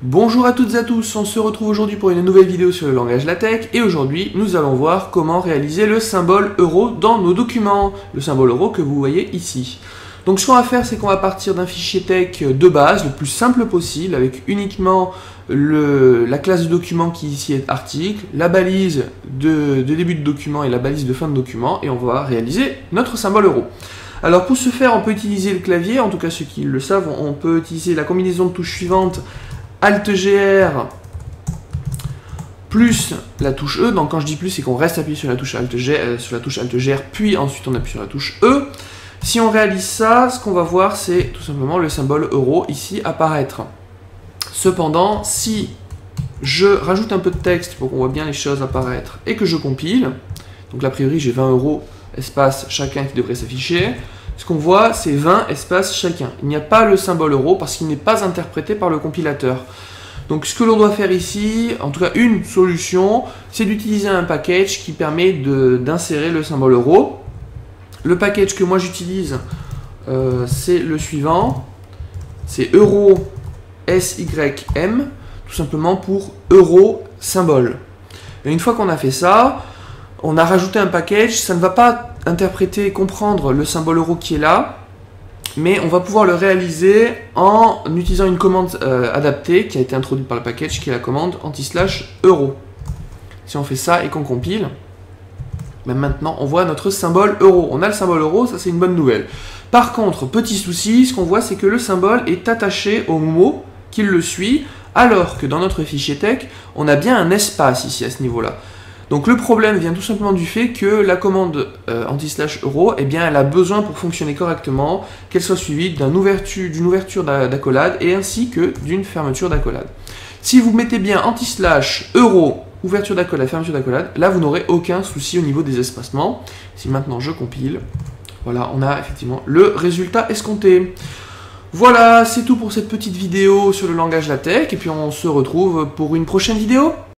Bonjour à toutes et à tous, on se retrouve aujourd'hui pour une nouvelle vidéo sur le langage LaTeX et aujourd'hui nous allons voir comment réaliser le symbole euro dans nos documents, le symbole euro que vous voyez ici. Donc ce qu'on va faire, c'est qu'on va partir d'un fichier texte de base, le plus simple possible, avec uniquement la classe de document qui ici est article, la balise de début de document et la balise de fin de document, et on va réaliser notre symbole euro. Alors pour ce faire, on peut utiliser le clavier, en tout cas ceux qui le savent, on peut utiliser la combinaison de touches suivantes, Alt-GR plus la touche E. Donc quand je dis plus, c'est qu'on reste appuyé sur la touche Alt-GR, puis ensuite on appuie sur la touche E. Si on réalise ça, ce qu'on va voir, c'est tout simplement le symbole euro ici apparaître. Cependant, si je rajoute un peu de texte pour qu'on voit bien les choses apparaître et que je compile, donc là, a priori j'ai 20 euros espace chacun qui devrait s'afficher, ce qu'on voit c'est 20 espace chacun. Il n'y a pas le symbole euro parce qu'il n'est pas interprété par le compilateur. Donc ce que l'on doit faire ici, en tout cas une solution, c'est d'utiliser un package qui permet d'insérer le symbole euro. Le package que moi j'utilise, c'est le suivant, c'est euro SYM, tout simplement pour euro symbole. Et une fois qu'on a fait ça, on a rajouté un package, ça ne va pas interpréter et comprendre le symbole euro qui est là, mais on va pouvoir le réaliser en utilisant une commande adaptée qui a été introduite par le package, qui est la commande /euro. Si on fait ça et qu'on compile, ben maintenant on voit notre symbole euro. On a le symbole euro, ça c'est une bonne nouvelle. Par contre, petit souci, ce qu'on voit c'est que le symbole est attaché au mot qui le suit, alors que dans notre fichier texte, on a bien un espace ici à ce niveau-là. Donc le problème vient tout simplement du fait que la commande /euro, eh bien, elle a besoin pour fonctionner correctement qu'elle soit suivie d'une ouverture d'accolade et ainsi que d'une fermeture d'accolade. Si vous mettez bien /euro, ouverture d'accolade, fermeture d'accolade, là vous n'aurez aucun souci au niveau des espacements. Si maintenant je compile, voilà, on a effectivement le résultat escompté. Voilà, c'est tout pour cette petite vidéo sur le langage LaTeX et puis on se retrouve pour une prochaine vidéo.